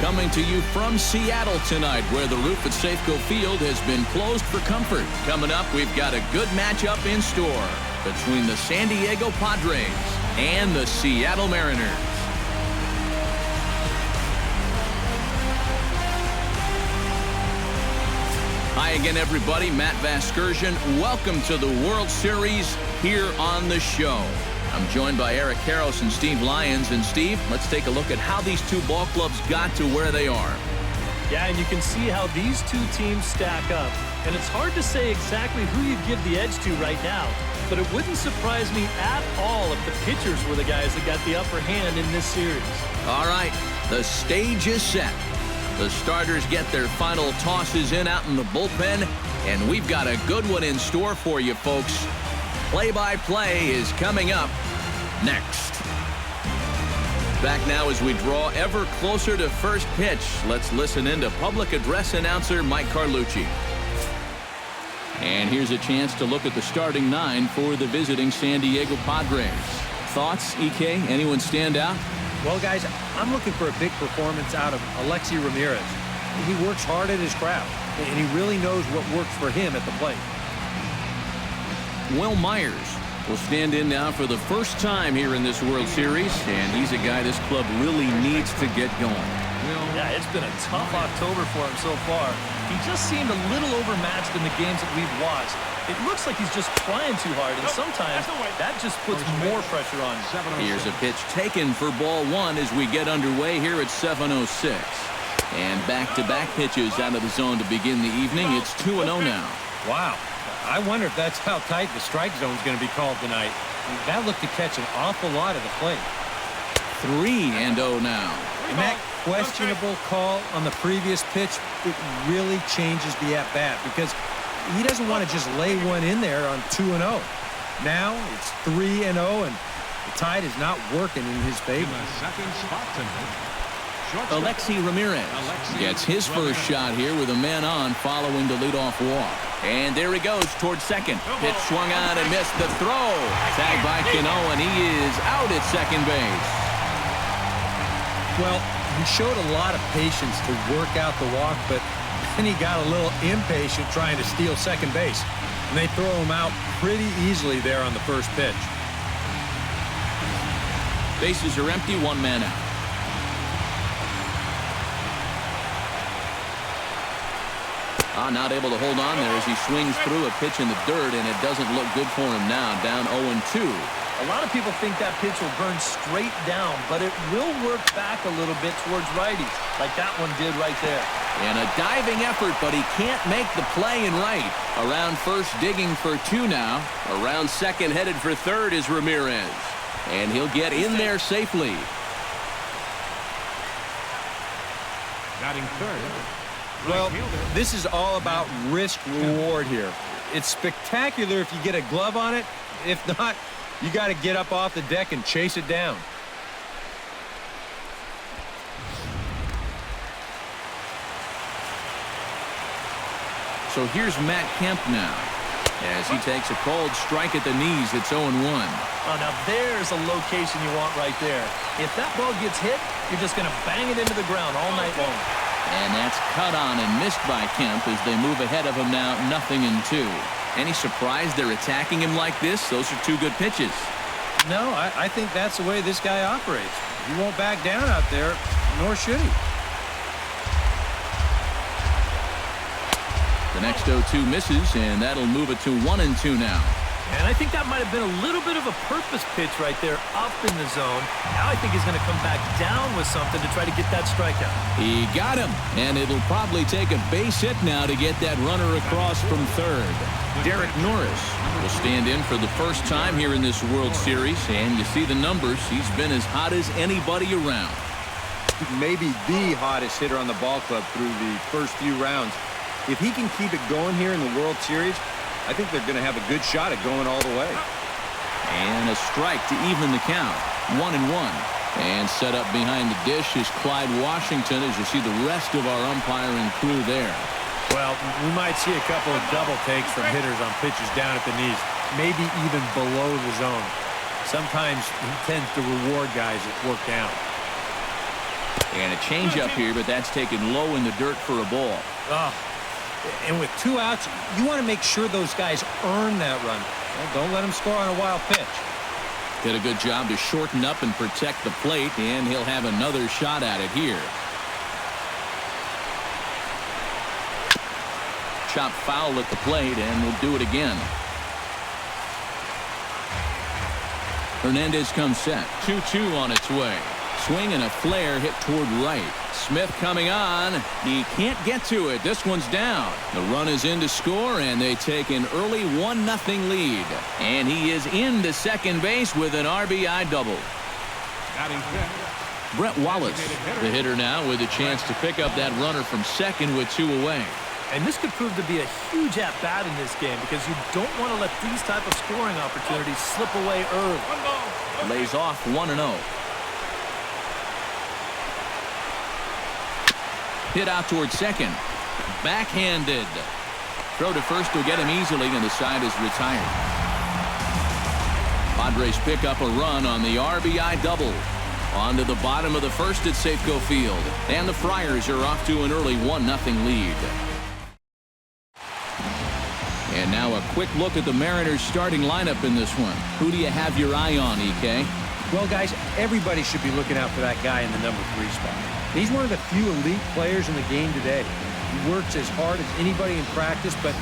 coming to you from Seattle tonight, where the roof at Safeco Field has been closed for comfort. Coming up, we've got a good matchup in store between the San Diego Padres and the Seattle Mariners. Hi again, everybody. Matt Vasgersian. Welcome to the World Series here on the show. I'm joined by Eric Karros and Steve Lyons. And Steve, let's take a look at how these two ball clubs got to where they are. Yeah, and you can see how these two teams stack up. And it's hard to say exactly who you'd give the edge to right now. But it wouldn't surprise me at all if the pitchers were the guys that got the upper hand in this series. All right, the stage is set. The starters get their final tosses in out in the bullpen, and we've got a good one in store for you, folks. Play-by-play is coming up next. Back now as we draw ever closer to first pitch. Let's listen in to public address announcer Mike Carlucci. And here's a chance to look at the starting nine for the visiting San Diego Padres. Thoughts, EK? Anyone stand out? Well, guys, I'm looking for a big performance out of Alexi Ramirez. He works hard at his craft, and he really knows what works for him at the plate. Will Myers will stand in now for the first time here in this World Series, and he's a guy this club really needs to get going. Yeah, it's been a tough October for him so far. He just seemed a little overmatched in the games that we've watched. It looks like he's just trying too hard, and sometimes that just puts more pressure on him. Here's a pitch taken for ball one as we get underway here at 7:06. And back-to-back pitches out of the zone to begin the evening. It's 2-0 now. Wow. I wonder if that's how tight the strike zone is going to be called tonight. That looked to catch an awful lot of the plate. 3-0 now. And that questionable call on the previous pitch, it really changes the at-bat because he doesn't want to just lay one in there on 2-0. Now it's 3-0, and the tide is not working in his favor. Alexi Ramirez gets his first shot here with a man on following the leadoff walk. And there he goes towards second. Pitch swung on and missed the throw. Tagged by Cano, and he is out at second base. Well, he showed a lot of patience to work out the walk, but then he got a little impatient trying to steal second base. And they throw him out pretty easily there on the first pitch. Bases are empty, one man out. Not able to hold on there as he swings through a pitch in the dirt, and it doesn't look good for him now. Down 0-2. A lot of people think that pitch will burn straight down, but it will work back a little bit towards righties, like that one did right there. And a diving effort, but he can't make the play in right. Around first digging for two now. Around second headed for third is Ramirez. And he'll get in there safely. Batting third. Well, this is all about risk-reward here. It's spectacular if you get a glove on it. If not, you got to get up off the deck and chase it down. So here's Matt Kemp now as he takes a cold strike at the knees. It's 0-1. Oh, now there's a location you want right there. If that ball gets hit, you're just going to bang it into the ground all night long. And that's cut on and missed by Kemp as they move ahead of him now 0-2. Any surprise they're attacking him like this? Those are two good pitches. No, I think that's the way this guy operates. He won't back down out there, nor should he. The next 0-2 misses, and that'll move it to 1-2 now. And I think that might have been a little bit of a purpose pitch right there up in the zone. Now I think he's going to come back down with something to try to get that strikeout. He got him, and it'll probably take a base hit now to get that runner across from third. Derek Norris will stand in for the first time here in this World Series, and you see the numbers. He's been as hot as anybody around. Maybe the hottest hitter on the ball club through the first few rounds. If he can keep it going here in the World Series, I think they're going to have a good shot at going all the way. And a strike to even the count. 1-1. And set up behind the dish is Clyde Washington as you see the rest of our umpiring crew there. Well, we might see a couple of double takes from hitters on pitches down at the knees, maybe even below the zone. Sometimes he tends to reward guys that work down. And a changeup here, but that's taken low in the dirt for a ball. Oh. And with 2 outs, you want to make sure those guys earn that run. Well, don't let them score on a wild pitch. Did a good job to shorten up and protect the plate, and he'll have another shot at it here. Chop foul at the plate, and we'll do it again. Hernandez comes set. 2-2 on its way. Swing and a flare hit toward right. Smith coming on. He can't get to it. This one's down. The run is in to score, and they take an early 1-0 lead. And he is into second base with an RBI double. Brett Wallace, the hitter now, with a chance to pick up that runner from second with 2 away. And this could prove to be a huge at-bat in this game because you don't want to let these type of scoring opportunities slip away early. Lays off 1-0. Hit out toward second. Backhanded. Throw to first will get him easily, and the side is retired. Padres pick up a run on the RBI double. On to the bottom of the first at Safeco Field. And the Friars are off to an early 1-0 lead. And now a quick look at the Mariners starting lineup in this one. Who do you have your eye on, EK? Well, guys, everybody should be looking out for that guy in the number 3 spot. He's one of the few elite players in the game today. He works as hard as anybody in practice, but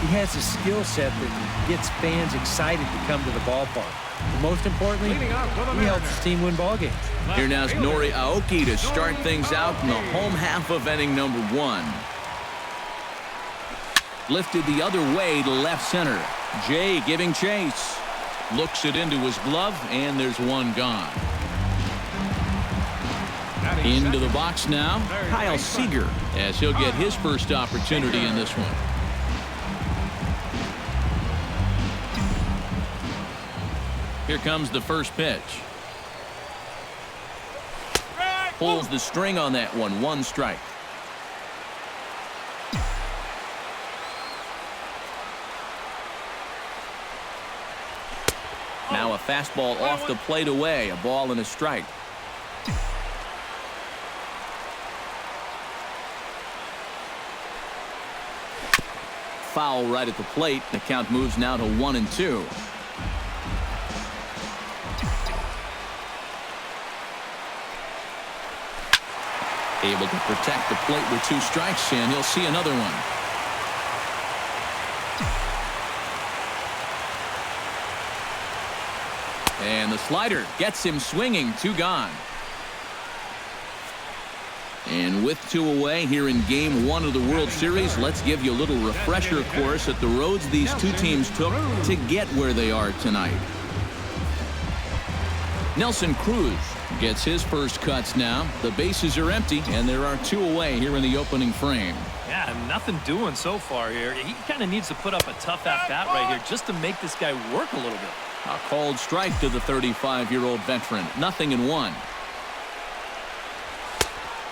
he has a skill set that gets fans excited to come to the ballpark. And most importantly, he helps his team win ball games. Here now is Nori Aoki to start things out in the home half of inning number 1. Lifted the other way to left center. Jay giving chase. Looks it into his glove, and there's one gone. Into the box now, Kyle Seager, as he'll get his first opportunity in this one. Here comes the first pitch. Pulls the string on that one. 1 strike. Now a fastball off the plate away. A ball and a strike. Foul right at the plate. The count moves now to 1-2. Able to protect the plate with 2 strikes, and he'll see another one. And the slider gets him swinging. 2 gone. And with 2 away here in Game 1 of the World Series, let's give you a little refresher course at the roads these 2 teams took to get where they are tonight. Nelson Cruz gets his first cuts now. The bases are empty, and there are 2 away here in the opening frame. Yeah, nothing doing so far here. He kind of needs to put up a tough at-bat right here just to make this guy work a little bit. A called strike to the 35-year-old veteran. 0-1.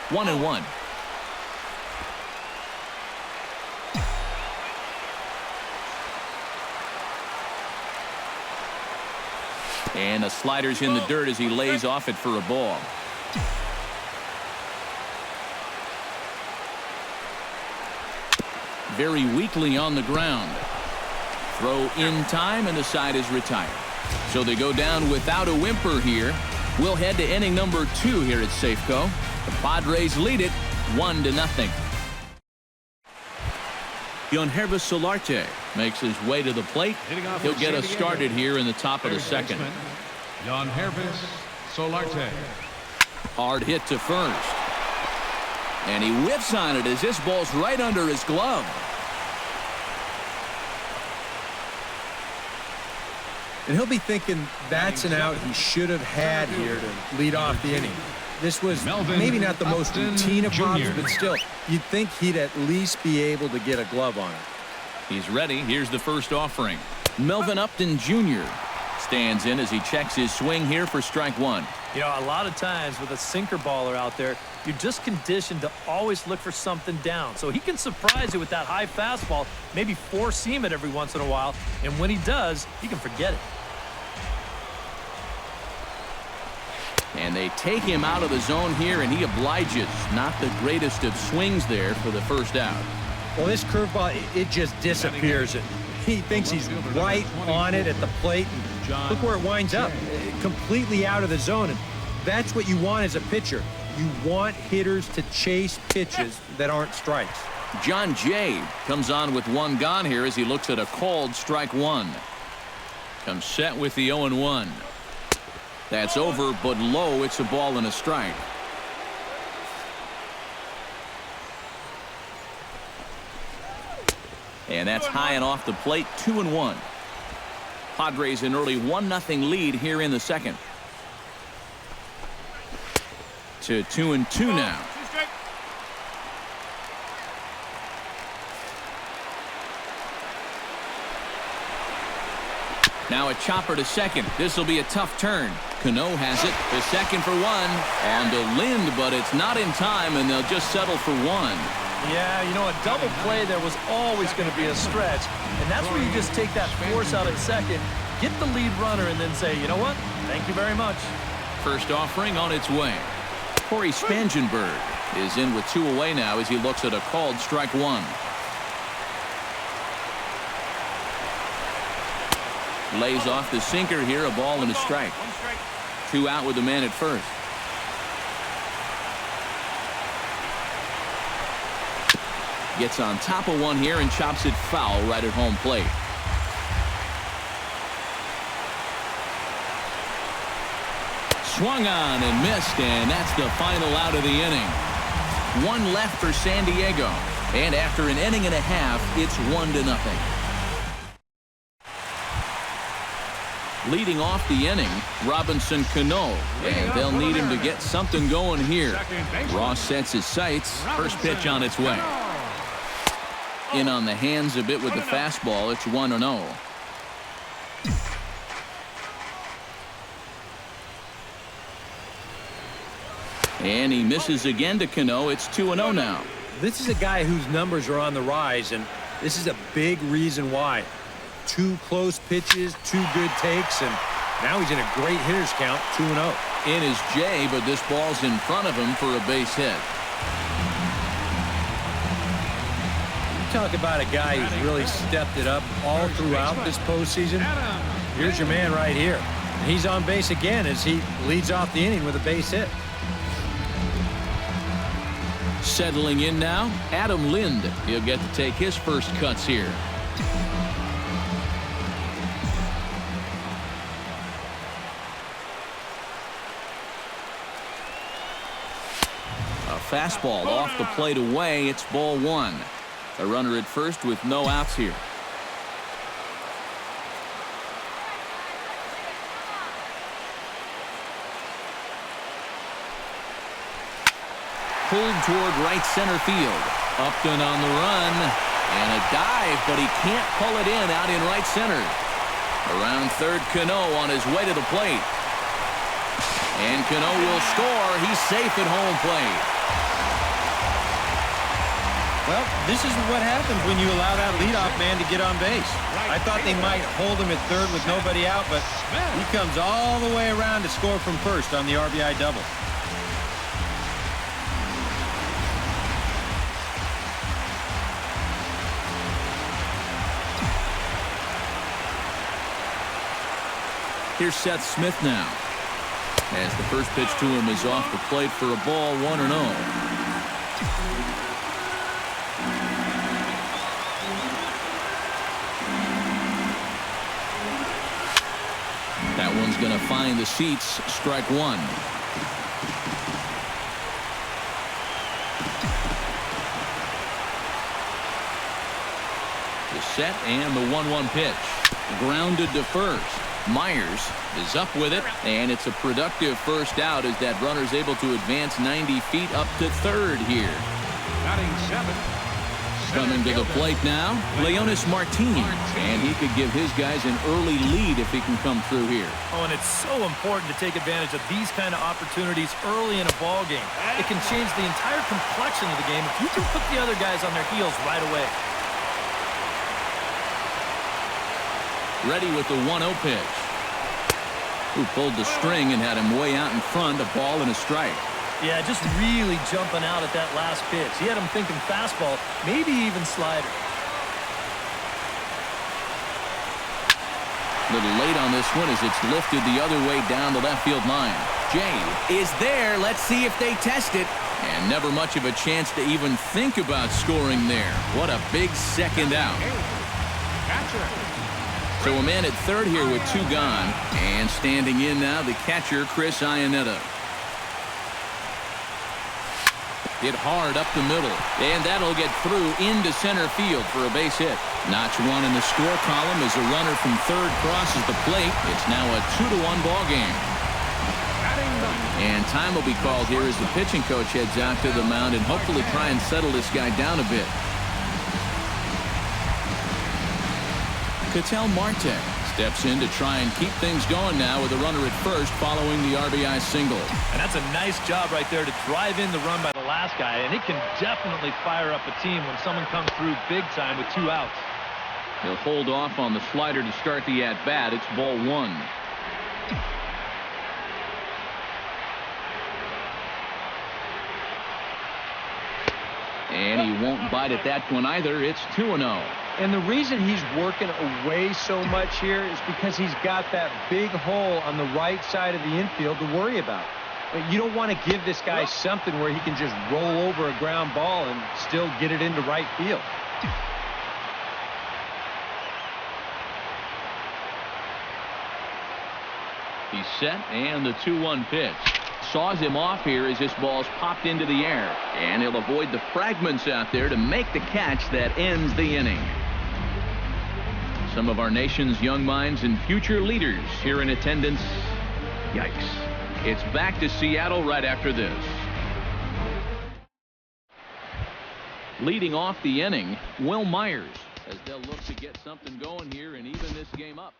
1-1. And the slider's in the dirt as he lays off it for a ball. Very weakly on the ground. Throw in time, and the side is retired. So they go down without a whimper here. We'll head to inning number 2 here at Safeco. The Padres lead it 1-0. Yonhervis Solarte makes his way to the plate. He'll get us started here in the top of the second. Yonhervis Solarte. Hard hit to first. And he whiffs on it as this ball's right under his glove. And he'll be thinking that's an out he should have had here to lead off the inning. This was maybe not the most routine of problems, but still, you'd think he'd at least be able to get a glove on it. He's ready. Here's the first offering. Melvin Upton Jr. stands in as he checks his swing here for strike 1. You know, a lot of times with a sinker baller out there, you're just conditioned to always look for something down. So he can surprise you with that high fastball, maybe four-seam it every once in a while, and when he does, you can forget it. And they take him out of the zone here, and he obliges. Not the greatest of swings there for the first out. Well, this curveball, it just disappears. He thinks he's right on it at the plate. And look where it winds up, completely out of the zone. And that's what you want as a pitcher. You want hitters to chase pitches that aren't strikes. John Jay comes on with one gone here as he looks at a called strike one. Comes set with the 0-1. That's over, but low. It's a ball and a strike. And that's high and off the plate. 2-1. Padres an early 1-0 lead here in the second. To 2-2 now. Now a chopper to second. This will be a tough turn. Cano has it to second for one. On to Lind, but it's not in time, and they'll just settle for one. Yeah, you know, a double play there was always going to be a stretch, and that's where you just take that force out at second, get the lead runner, and then say, you know what, thank you very much. First offering on its way. Corey Spangenberg is in with 2 away now as he looks at a called strike one. Lays off the sinker here, a ball and a strike. 2 out with the man at first. Gets on top of one here and chops it foul right at home plate. Swung on and missed, and that's the final out of the inning. 1 left for San Diego, and after an inning and a half, it's 1-0. Leading off the inning, Robinson Cano, and they'll need him to get something going here. Ross sets his sights. First pitch on its way. In on the hands a bit with the fastball. It's 1-0. And he misses again to Cano. It's 2-0 now. This is a guy whose numbers are on the rise, and this is a big reason why. 2 close pitches, 2 good takes, and now he's in a great hitter's count, 2-0. In is Jay, but this ball's in front of him for a base hit. Talk about a guy who's really stepped it up all throughout this postseason. Here's your man right here. He's on base again as he leads off the inning with a base hit. Settling in now, Adam Lind. He'll get to take his first cuts here. A fastball off the plate away. It's ball 1. A runner at first with no outs here. Pulled toward right center field. Upton on the run. And a dive, but he can't pull it in out in right center. Around third, Cano on his way to the plate. And Cano will score. He's safe at home plate. Well, this is what happens when you allow that leadoff man to get on base. I thought they might hold him at third with nobody out, but he comes all the way around to score from first on the RBI double. Here's Seth Smith now. As the first pitch to him is off the plate for a ball, 1-0. That one's going to find the seats. Strike 1. The set and the 1-1 pitch. Grounded to first. Myers is up with it, and it's a productive first out as that runner's able to advance 90 feet up to third here. Batting 7. Coming to the plate now, Leonis Martin, and he could give his guys an early lead if he can come through here. Oh, and it's so important to take advantage of these kind of opportunities early in a ball game. It can change the entire complexion of the game if you can put the other guys on their heels right away. Ready with the 1-0 pitch. who pulled the string and had him way out in front, a ball and a strike. Yeah, just really jumping out at that last pitch. He had him thinking fastball, maybe even slider. A little late on this one as it's lifted the other way down the left field line. Jay is there. Let's see if they test it. And never much of a chance to even think about scoring there. What a big second out. So a man at third here with 2 gone. And standing in now, the catcher, Chris Iannetta. Hit hard up the middle. And that'll get through into center field for a base hit. Notch 1 in the score column as a runner from third crosses the plate. It's now a 2-1 ball game. And time will be called here as the pitching coach heads out to the mound and hopefully try and settle this guy down a bit. Ketel Marte steps in to try and keep things going now with a runner at first following the RBI single. And that's a nice job right there to drive in the run by the last guy. And it can definitely fire up a team when someone comes through big time with 2 outs. He'll hold off on the slider to start the at-bat. It's ball 1. And he won't bite at that one either. It's 2-0. And the reason he's working away so much here is because he's got that big hole on the right side of the infield to worry about. But you don't want to give this guy something where he can just roll over a ground ball and still get it into right field. He's set, and the 2-1 pitch. Saws him off here as this ball's popped into the air. And he'll avoid the fragments out there to make the catch that ends the inning. Some of our nation's young minds and future leaders here in attendance. Yikes. It's back to Seattle right after this. Leading off the inning, Will Myers, as they'll look to get something going here and even this game up.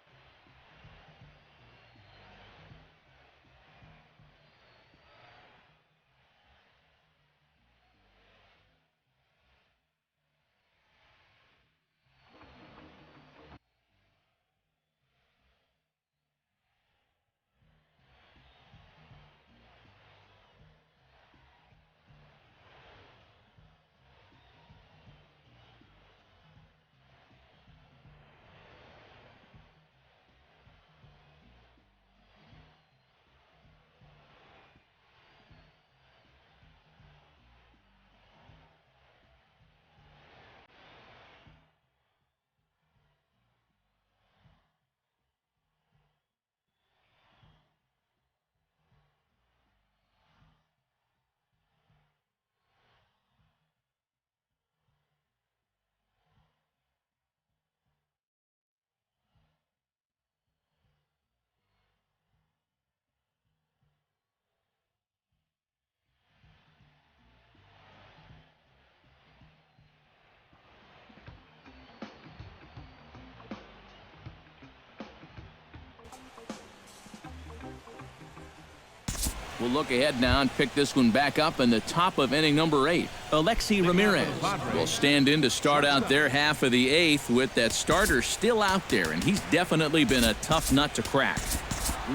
We'll look ahead now and pick this one back up in the top of inning number 8. Alexi Ramirez will stand in to start out their half of the 8th with that starter still out there, and he's definitely been a tough nut to crack.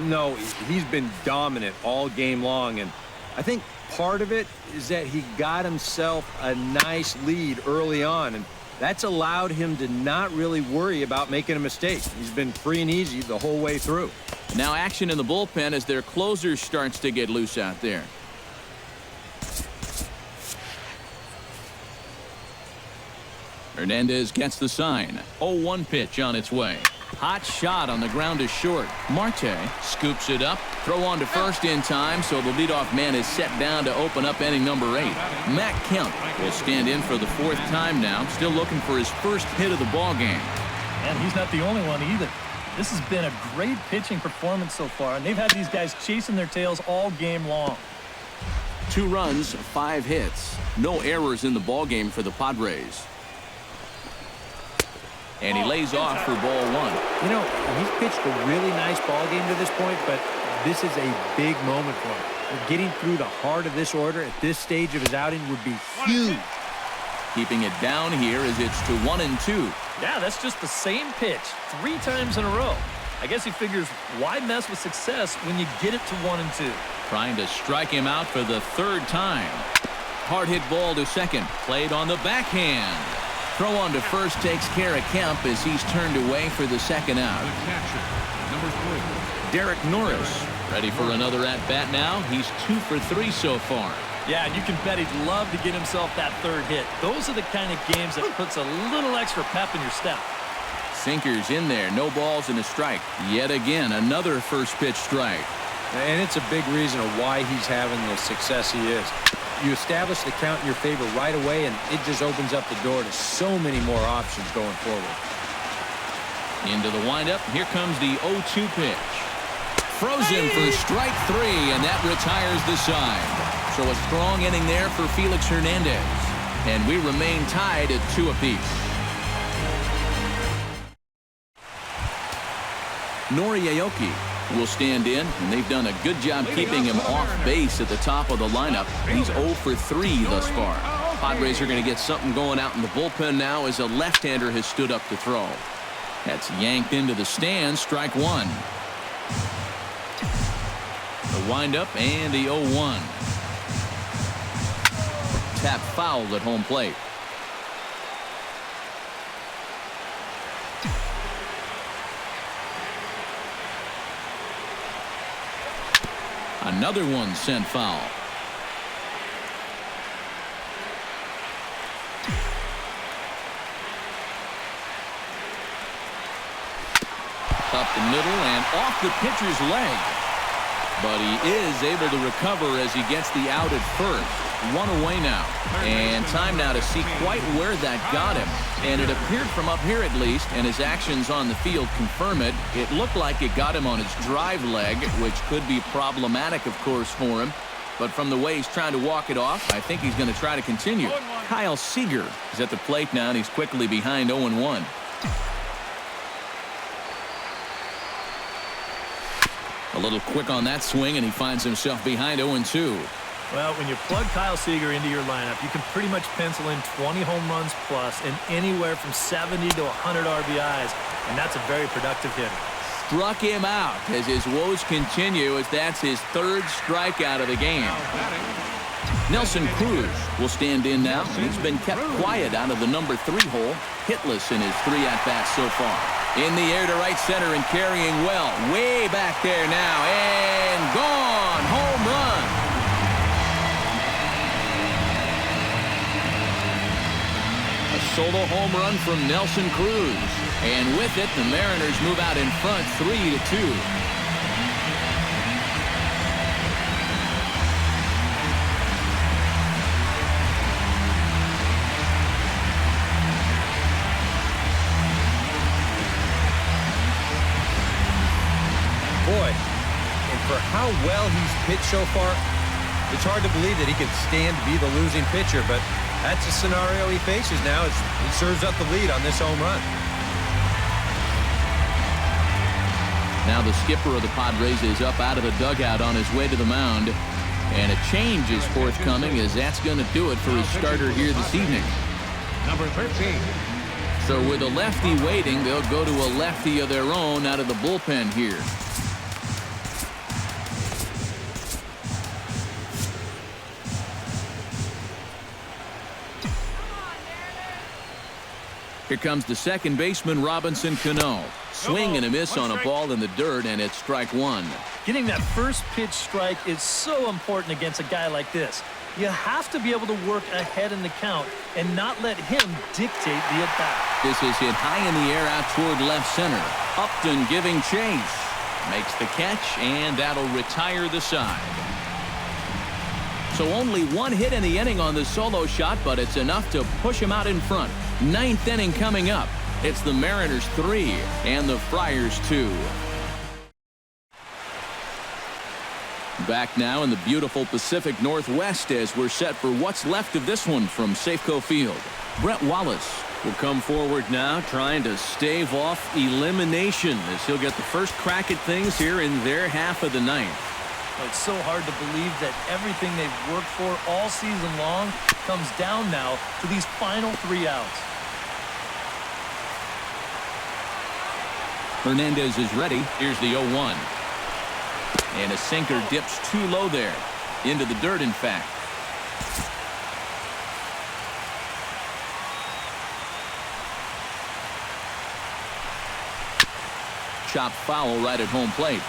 No, he's been dominant all game long, and I think part of it is that he got himself a nice lead early on, and that's allowed him to not really worry about making a mistake. He's been free and easy the whole way through. Now action in the bullpen as their closer starts to get loose out there. Hernandez gets the sign. 0-1 pitch on its way. Hot shot on the ground is short. Marte scoops it up. Throw on to first in time, so the leadoff man is set down to open up inning number 8. Matt Kemp will stand in for the 4th time now, still looking for his first hit of the ball game. And he's not the only one either. This has been a great pitching performance so far, and they've had these guys chasing their tails all game long. 2 runs, 5 hits. No errors in the ball game for the Padres. And he lays off for ball 1. You know, he's pitched a really nice ball game to this point, but this is a big moment for him. Getting through the heart of this order at this stage of his outing would be huge. Keeping it down here as it's to 1-2. Yeah, that's just the same pitch 3 times in a row. I guess he figures, why mess with success when you get it to 1-2? Trying to strike him out for the third time. Hard hit ball to second. Played on the backhand. Throw on to first takes care of Kemp as he's turned away for the second out. The catcher, number 3. Derek Norris ready for another at-bat now. He's 2 for 3 so far. Yeah, and you can bet he'd love to get himself that third hit. Those are the kind of games that puts a little extra pep in your step. Sinkers in there. No balls and a strike. Yet again, another first pitch strike. And it's a big reason of why he's having the success he is. You establish the count in your favor right away, and it just opens up the door to so many more options going forward. Into the windup. Here comes the 0-2 pitch. Frozen for strike 3, and that retires the side. So a strong inning there for Felix Hernandez. And we remain tied at 2 apiece. Nori Aoki will stand in, and they've done a good job keeping him off base at the top of the lineup. He's 0 for 3 thus far. Padres are going to get something going out in the bullpen now as a left-hander has stood up to throw. That's yanked into the stands. Strike 1. The windup and the 0-1. Tap foul at home plate. Another one sent foul. Up the middle and off the pitcher's leg. But he is able to recover as he gets the out at first. 1 away now. And time now to see quite where that got him. And it appeared from up here at least, and his actions on the field confirm it. It looked like it got him on his drive leg, which could be problematic, of course, for him. But from the way he's trying to walk it off, I think he's going to try to continue. Kyle Seager is at the plate now, and he's quickly behind 0-1. A little quick on that swing, and he finds himself behind 0-2. Well, when you plug Kyle Seager into your lineup, you can pretty much pencil in 20 home runs plus and anywhere from 70 to 100 RBIs, and that's a very productive hitter. Struck him out as his woes continue, as that's his third strikeout of the game. Nelson Cruz will stand in now. He's been kept quiet out of the number 3 hole, hitless in his 3 at-bats so far. In the air to right center and carrying well. Way back there now, and gone. Home run. A solo home run from Nelson Cruz. And with it, the Mariners move out in front 3-2. Boy, and for how well he's pitched so far, it's hard to believe that he could stand to be the losing pitcher, but that's the scenario he faces now as he serves up the lead on this home run. Now the skipper of the Padres is up out of the dugout on his way to the mound, and a change is forthcoming as that's going to do it for his starter here this evening. Number 13. So with a lefty waiting, they'll go to a lefty of their own out of the bullpen here. Here comes the second baseman, Robinson Cano. Swing and a miss on a ball in the dirt, and it's strike 1. Getting that first pitch strike is so important against a guy like this. You have to be able to work ahead in the count and not let him dictate the at-bat. This is hit high in the air out toward left center. Upton giving chase. Makes the catch, and that'll retire the side. So only 1 hit in the inning on the solo shot, but it's enough to push him out in front. 9th inning coming up. It's the Mariners 3 and the Friars 2. Back now in the beautiful Pacific Northwest as we're set for what's left of this one from Safeco Field. Brett Wallace will come forward now, trying to stave off elimination as he'll get the first crack at things here in their half of the 9th. Well, it's so hard to believe that everything they've worked for all season long comes down now to these final 3 outs. Hernandez is ready. Here's the 0-1. And a sinker dips too low there. Into the dirt, in fact. Chopped foul right at home plate.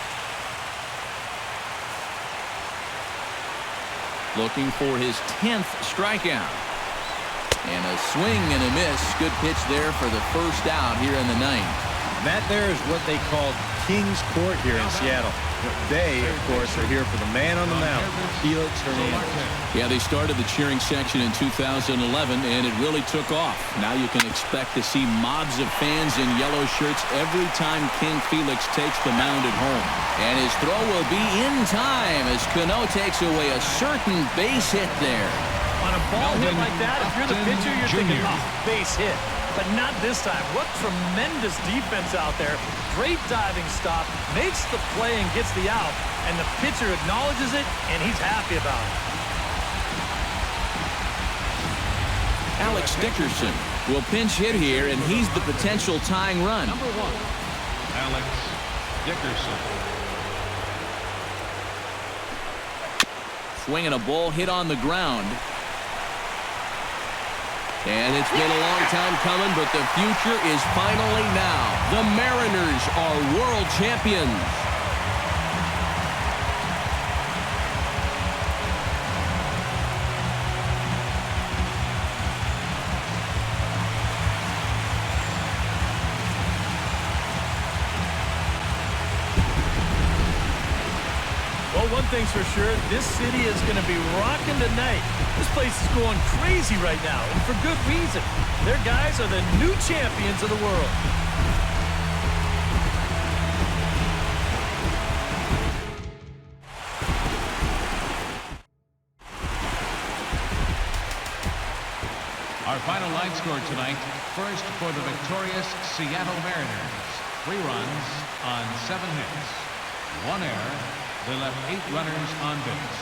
Looking for his 10th strikeout. And a swing and a miss. Good pitch there for the first out here in the ninth. That there is what they call King's Court here in Seattle. They, of course, are here for the man on the mound, Felix Hernandez. Yeah, they started the cheering section in 2011, and it really took off. Now you can expect to see mobs of fans in yellow shirts every time King Felix takes the mound at home. And his throw will be in time as Cano takes away a certain base hit there. On a ball hit like that, if you're the pitcher, you're thinking, oh, base hit. But not this time. What tremendous defense out there. Great diving stop, makes the play and gets the out, and the pitcher acknowledges it, and he's happy about it. Alex Dickerson will pinch hit here, and he's the potential tying run. Number 1, Alex Dickerson. Swinging a ball hit on the ground. And it's been a long time coming, but the future is finally now. The Mariners are world champions. Well, one thing's for sure, this city is going to be rocking tonight. This place is going crazy right now, and for good reason. Their guys are the new champions of the world. Our final line score tonight. First for the victorious Seattle Mariners. 3 runs on 7 hits. 1 error. They left 8 runners on base.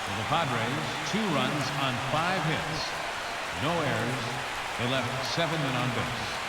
For the Padres, 2 runs on 5 hits. No errors. They left 7 men on base.